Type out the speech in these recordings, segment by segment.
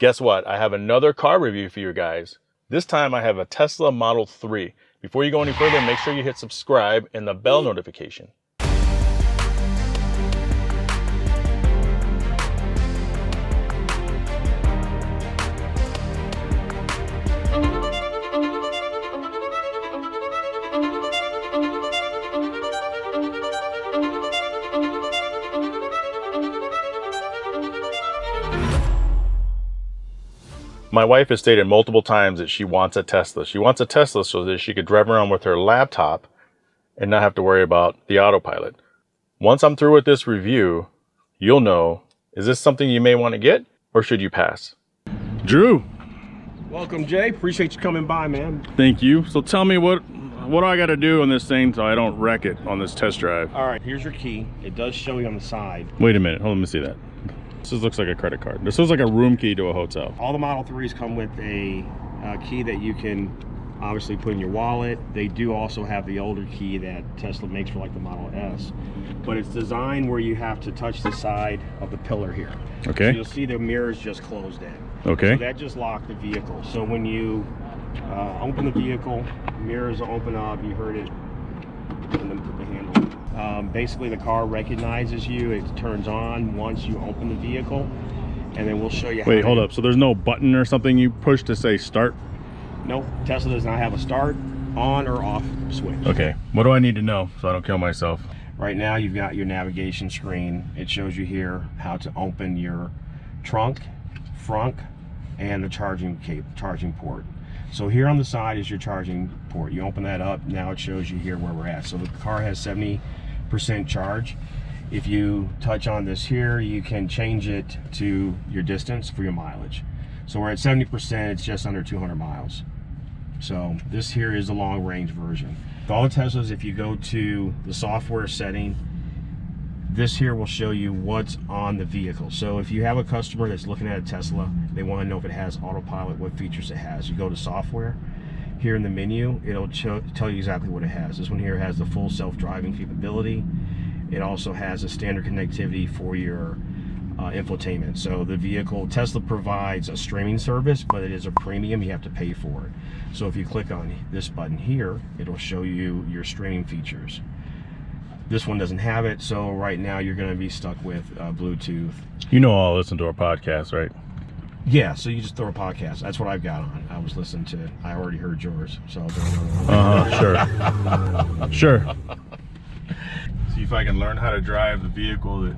Guess what? I have another car review for you guys. This time I have a Tesla Model 3. Before you go any further, make sure you hit subscribe and the bell notification. My wife has stated multiple times that she wants a Tesla. She wants a Tesla so that she could drive around with her laptop and not have to worry about the autopilot. Once I'm through with this review, you'll know, is this something you may want to get or should you pass? Drew. Welcome, Jay. Appreciate you coming by, man. Thank you. So tell me what do I got to do on this thing so I don't wreck it on this test drive? All right, here's your key. It does show you on the side. Wait a minute. Hold on, let me see that. This looks like a credit card. This looks like a room key to a hotel. All the Model 3s come with a key that you can obviously put in your wallet. They do also have the older key that Tesla makes for like the Model S. But it's designed where you have to touch the side of the pillar here. Okay. So you'll see the mirrors just closed in. Okay. So that just locked the vehicle. So when you open the vehicle, mirrors will open up. You heard it. And then put the handle. Basically the car recognizes you. It turns on once you open the vehicle, and then we'll show you. Wait, hold up. So there's no button or something you push to say start? Nope. Tesla does not have a start, on or off switch. Okay. What do I need to know so I don't kill myself? Right now you've got your navigation screen. It shows you here how to open your trunk, front, and the charging port. So here on the side is your charging port. You open that up, now it shows you here where we're at. So the car has 70% charge. If you touch on this here, you can change it to your distance for your mileage. So we're at 70%, it's just under 200 miles. So this here is the long range version. With all the Teslas, if you go to the software setting, this here will show you what's on the vehicle. So if you have a customer that's looking at a Tesla, they want to know if it has autopilot, what features it has. You go to software, here in the menu, it'll tell you exactly what it has. This one here has the full self-driving capability. It also has a standard connectivity for your infotainment. So the vehicle, Tesla provides a streaming service, but it is a premium, you have to pay for it. So if you click on this button here, it'll show you your streaming features. This one doesn't have it, so right now you're going to be stuck with Bluetooth. You know I'll listen to our podcast, right? Yeah, so you just throw a podcast. That's what I've got on. I was listening to, I already heard yours, so I was sure. Sure. See if I can learn how to drive the vehicle that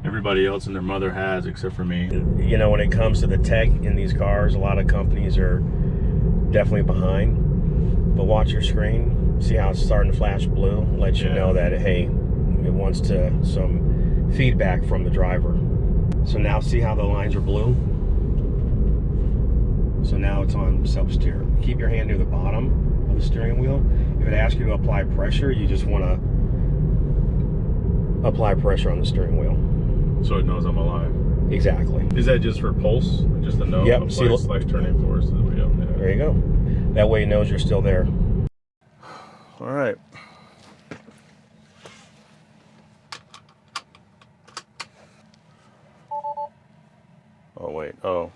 everybody else and their mother has except for me. You know, when it comes to the tech in these cars, a lot of companies are definitely behind. But watch your screen. See how it's starting to flash blue? Let you know that, hey, it wants some feedback from the driver. So now see how the lines are blue? So now it's on self-steer. Keep your hand near the bottom of the steering wheel. If it asks you to apply pressure, you just want to apply pressure on the steering wheel. So it knows I'm alive. Exactly. Is that just for pulse? Just to know? Yep. Slash turning force. Yeah. There you go. That way it knows you're still there. All right. Oh, wait. Oh.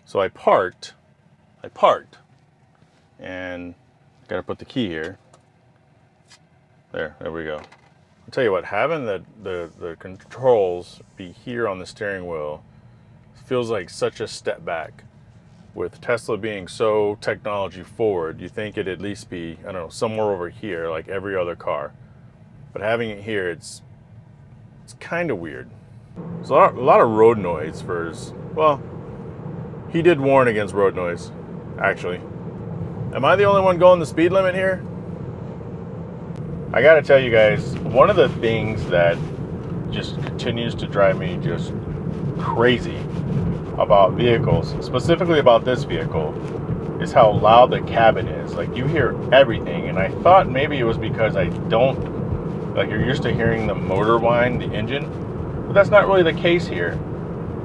So I parked, and got to put the key here. There we go. I'll tell you what, having the controls be here on the steering wheel feels like such a step back. With Tesla being so technology forward, you think it'd at least be, I don't know, somewhere over here like every other car. But having it here, it's kind of weird. There's a lot of road noise for his, well, he did warn against road noise, actually. Am I the only one going the speed limit here? I gotta tell you guys, one of the things that just continues to drive me just crazy about vehicles, specifically about this vehicle, is how loud the cabin is. Like, you hear everything, and I thought maybe it was because I don't, like, you're used to hearing the motor whine, the engine, but that's not really the case here.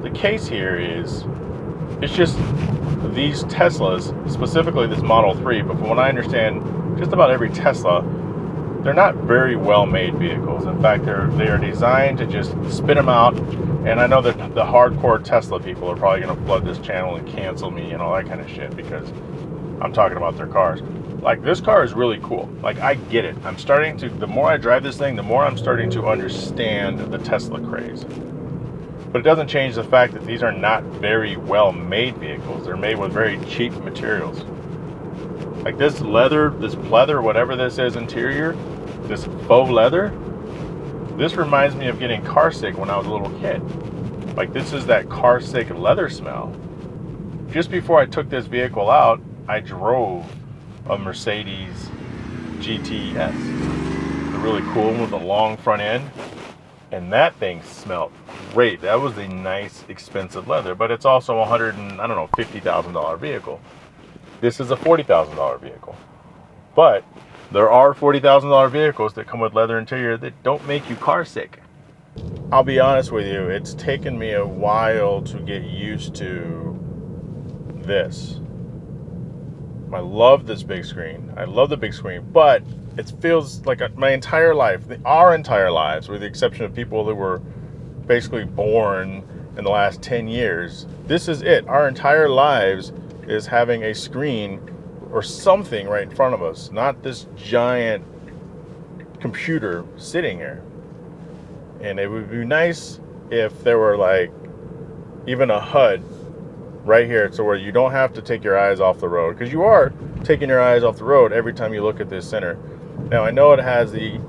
The case here is, it's just these Teslas, specifically this Model 3, but from what I understand, just about every Tesla, they're not very well made vehicles. In fact, they are designed to just spit them out. And I know that the hardcore Tesla people are probably going to flood this channel and cancel me and all that kind of shit because I'm talking about their cars. Like, this car is really cool. Like, I get it. I'm starting to, the more I drive this thing, the more I'm starting to understand the Tesla craze. But it doesn't change the fact that these are not very well made vehicles. They're made with very cheap materials. Like this leather, whatever this is interior, this faux leather, this reminds me of getting car sick when I was a little kid. Like, this is that car sick leather smell. Just before I took this vehicle out, I drove a Mercedes GTS. The really cool one with a long front end. And that thing smelled great. That was a nice, expensive leather, but it's also $50,000 vehicle. This is a $40,000 vehicle. But there are $40,000 vehicles that come with leather interior that don't make you car sick. I'll be honest with you, it's taken me a while to get used to this. I love this big screen. I love the big screen, but it feels like my entire life, our entire lives, with the exception of people that were basically born in the last 10 years, this is it. Our entire lives is having a screen or something right in front of us, not this giant computer sitting here. And it would be nice if there were like even a HUD right here, so where you don't have to take your eyes off the road, because you are taking your eyes off the road every time you look at this center. Now, I know it has the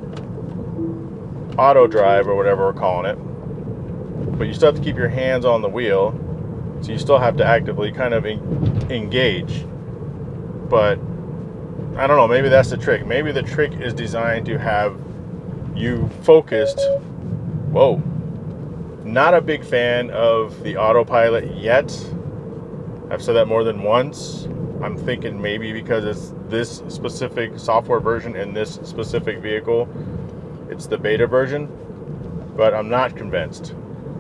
auto drive or whatever we're calling it, but you still have to keep your hands on the wheel, so you still have to actively kind of engage. But I don't know, maybe that's the trick. Maybe the trick is designed to have you focused. Whoa. Not a big fan of the autopilot yet. I've said that more than once. I'm thinking maybe because it's this specific software version in this specific vehicle, it's the beta version, but I'm not convinced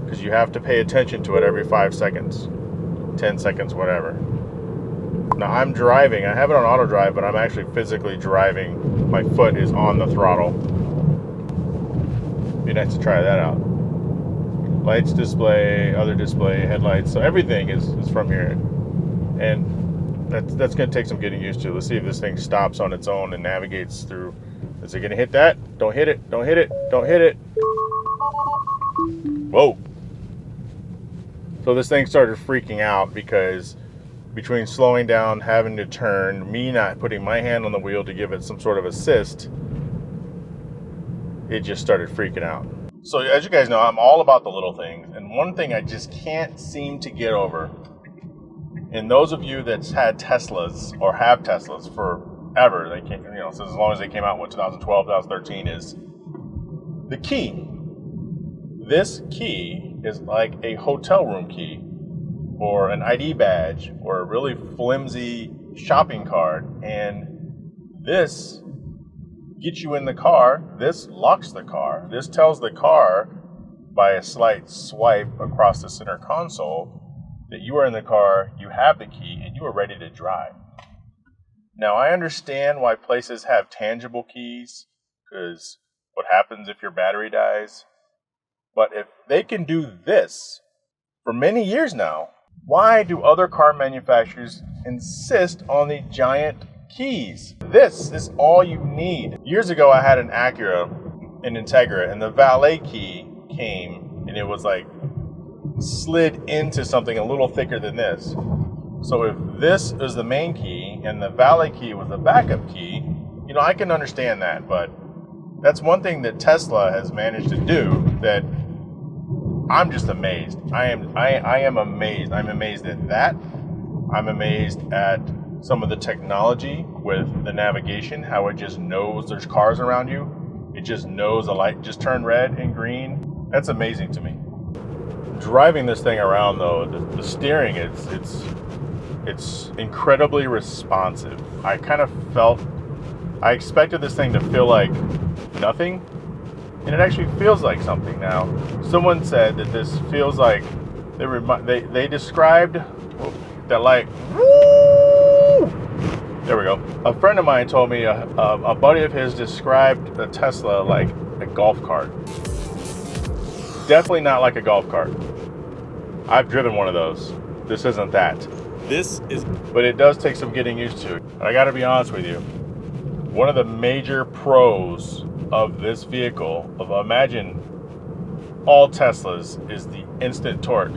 because you have to pay attention to it every 5 seconds, 10 seconds, whatever. Now I'm driving, I have it on auto drive, but I'm actually physically driving. My foot is on the throttle. Be nice to try that out. Lights display, other display, headlights, so everything is from here. And that's going to take some getting used to. Let's see if this thing stops on its own and navigates through. Is it going to hit that? Don't hit it. Don't hit it. Don't hit it. Whoa. So this thing started freaking out because between slowing down, having to turn, me not putting my hand on the wheel to give it some sort of assist, it just started freaking out. So as you guys know, I'm all about the little things. And one thing I just can't seem to get over, and those of you that's had Teslas or have Teslas forever, they can't, so as long as they came out in 2012, 2013, is the key. This key is like a hotel room key or an ID badge or a really flimsy shopping cart. And this gets you in the car. This locks the car. This tells the car by a slight swipe across the center console that you are in the car, you have the key, and you are ready to drive. Now, I understand why places have tangible keys, because what happens if your battery dies? But if they can do this for many years now, why do other car manufacturers insist on the giant keys? This is all you need. Years ago, I had an Acura, an Integra, and the valet key came, and it was like slid into something a little thicker than this. So if this is the main key and the valet key was the backup key, I can understand that, but that's one thing that Tesla has managed to do that I'm just amazed. I am amazed. I'm amazed at that. I'm amazed at some of the technology with the navigation, how it just knows there's cars around you. It just knows a light just turned red and green. That's amazing to me. Driving this thing around though, the steering, it's incredibly responsive. I expected this thing to feel like nothing, and it actually feels like something. Now, someone said that this feels like they described that like, woo! There we go. A friend of mine told me a buddy of his described a Tesla like a golf cart. Definitely not like a golf cart. I've driven one of those. This isn't that. This is... But it does take some getting used to. I gotta be honest with you. One of the major pros of this vehicle, imagine all Teslas, is the instant torque.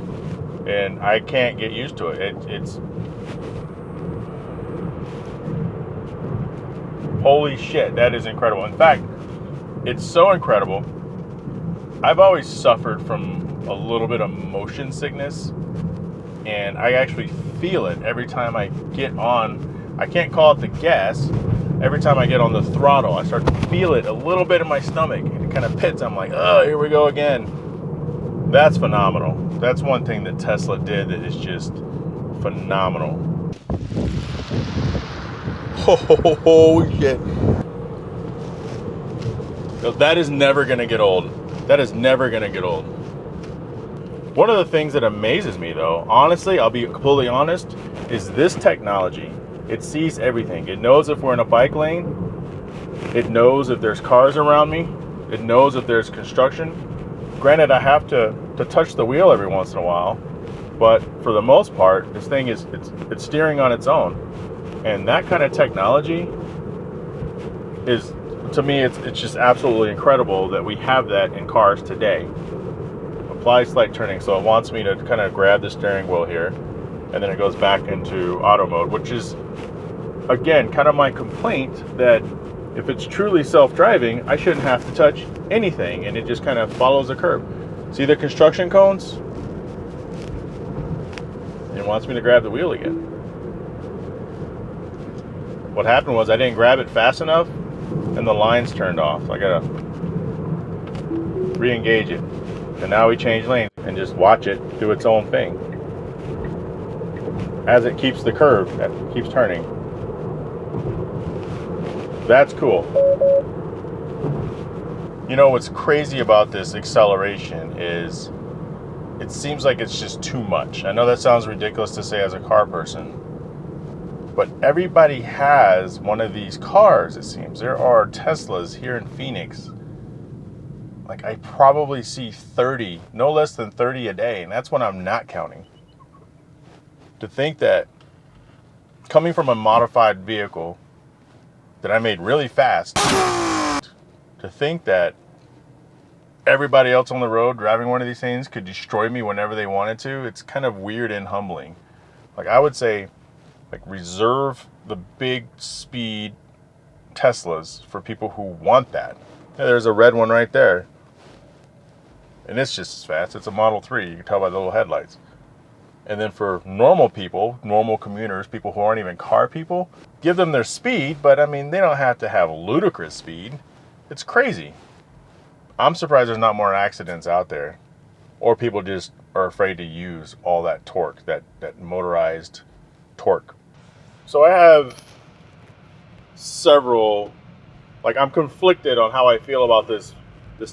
And I can't get used to it. It's holy shit, that is incredible. In fact, it's so incredible. I've always suffered from a little bit of motion sickness, and I actually feel it every time I get on, I can't call it the gas, every time I get on the throttle, I start to feel it a little bit in my stomach, and it kind of pits. I'm like, oh, here we go again. That's phenomenal. That's one thing that Tesla did that is just phenomenal. Oh shit. That is never gonna get old. That is never gonna get old. One of the things that amazes me though, honestly, I'll be completely honest, is this technology. It sees everything. It knows if we're in a bike lane. It knows if there's cars around me. It knows if there's construction. Granted, I have to touch the wheel every once in a while, but for the most part, this thing is it's steering on its own. And that kind of technology is, to me, it's just absolutely incredible that we have that in cars today. Apply slight turning, so it wants me to kind of grab the steering wheel here, and then it goes back into auto mode, which is, again, kind of my complaint that if it's truly self-driving, I shouldn't have to touch anything, and it just kind of follows the curve. See the construction cones? It wants me to grab the wheel again. What happened was I didn't grab it fast enough, and the lines turned off. So I gotta re-engage it. And now we change lanes and just watch it do its own thing. As it keeps the curve, it keeps turning. That's cool. You know what's crazy about this acceleration is it seems like it's just too much. I know that sounds ridiculous to say as a car person, but everybody has one of these cars, it seems. There are Teslas here in Phoenix. Like, I probably see 30, no less than 30 a day, and that's when I'm not counting. To think that coming from a modified vehicle that I made really fast, to think that everybody else on the road driving one of these things could destroy me whenever they wanted to, it's kind of weird and humbling. Like, I would say, like, reserve the big speed Teslas for people who want that. Yeah, there's a red one right there. And it's just as fast. It's a Model 3. You can tell by the little headlights. And then for normal people, normal commuters, people who aren't even car people, give them their speed, but I mean, they don't have to have ludicrous speed. It's crazy. I'm surprised there's not more accidents out there. Or people just are afraid to use all that torque, that motorized torque. So I have several, like, I'm conflicted on how I feel about this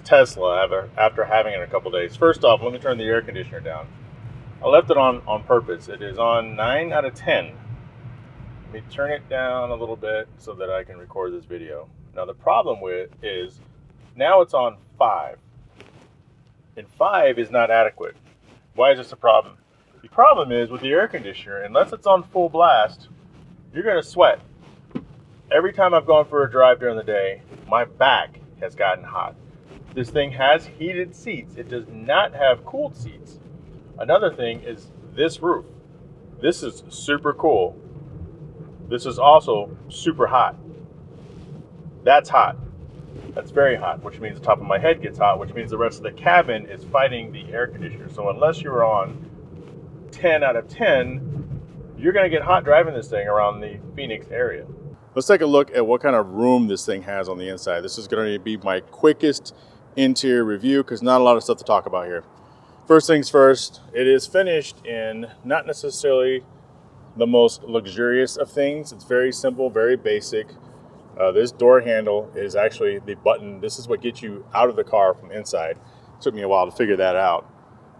Tesla after having it a couple days. First off, let me turn the air conditioner down. I left it on purpose. It is on 9 out of 10. Let me turn it down a little bit so that I can record this video. Now the problem with it is now it's on 5. And 5 is not adequate. Why is this a problem? The problem is with the air conditioner, unless it's on full blast, you're going to sweat. Every time I've gone for a drive during the day, my back has gotten hot. This thing has heated seats. It does not have cooled seats. Another thing is this roof. This is super cool. This is also super hot. That's hot. That's very hot, which means the top of my head gets hot, which means the rest of the cabin is fighting the air conditioner. So unless you're on 10 out of 10, you're going to get hot driving this thing around the Phoenix area. Let's take a look at what kind of room this thing has on the inside. This is going to be my quickest interior review because not a lot of stuff to talk about here. First things first, it is finished in not necessarily the most luxurious of things. It's very simple, very basic. This door handle is actually the button. This is what gets you out of the car from inside. It took me a while to figure that out.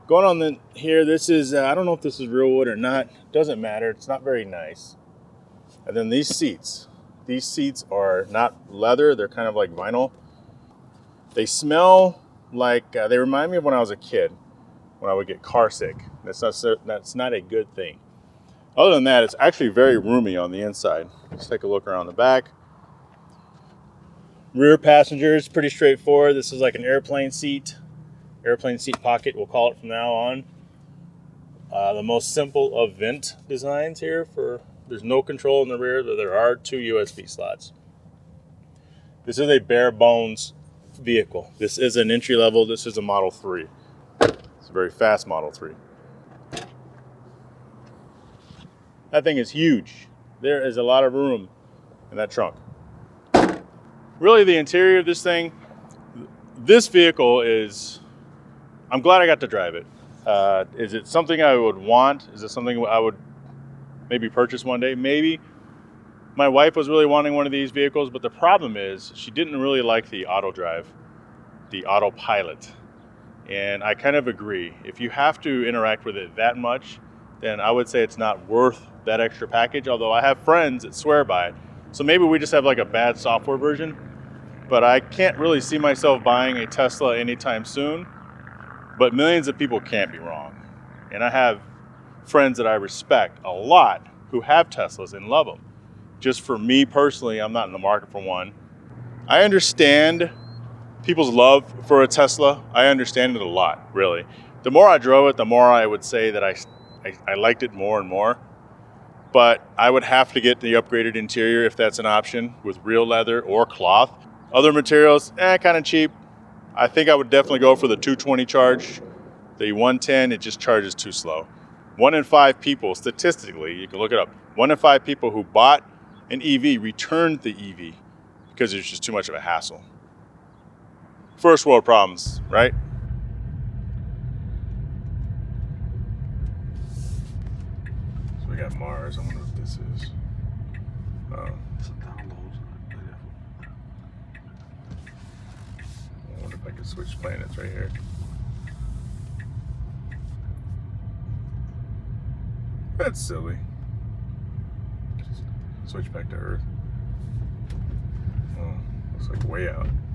Going on here, this is, I don't know if this is real wood or not. Doesn't matter. It's not very nice. And then these seats are not leather, they're kind of like vinyl. They smell like, they remind me of when I was a kid, when I would get car sick. That's not a good thing. Other than that, it's actually very roomy on the inside. Let's take a look around the back. Rear passengers, pretty straightforward. This is like an airplane seat pocket, we'll call it from now on. The most simple of vent designs here. There's no control in the rear, but there are 2 USB slots. This is a bare bones vehicle. This is an entry level. This is a Model 3. It's a very fast Model 3. That thing is huge. There is a lot of room in that trunk. Really, the interior of this thing, this vehicle is, I'm glad I got to drive it. Is it something I would want? Is it something I would maybe purchase one day? Maybe. My wife was really wanting one of these vehicles, but the problem is she didn't really like the auto drive, the autopilot. And I kind of agree. If you have to interact with it that much, then I would say it's not worth that extra package, although I have friends that swear by it. So maybe we just have like a bad software version, but I can't really see myself buying a Tesla anytime soon. But millions of people can't be wrong. And I have friends that I respect a lot who have Teslas and love them. Just for me personally, I'm not in the market for one. I understand people's love for a Tesla. I understand it a lot, really. The more I drove it, the more I would say that I liked it more and more. But I would have to get the upgraded interior if that's an option, with real leather or cloth. Other materials, kind of cheap. I think I would definitely go for the 220 charge. The 110, it just charges too slow. 1 in 5 people, statistically, you can look it up, 1 in 5 people who bought an EV returned the EV because it's just too much of a hassle. First world problems, right? So we got Mars. I wonder what this is. It's a download. I wonder if I can switch planets right here. That's silly. Just switch back to Earth. Oh, looks like way out.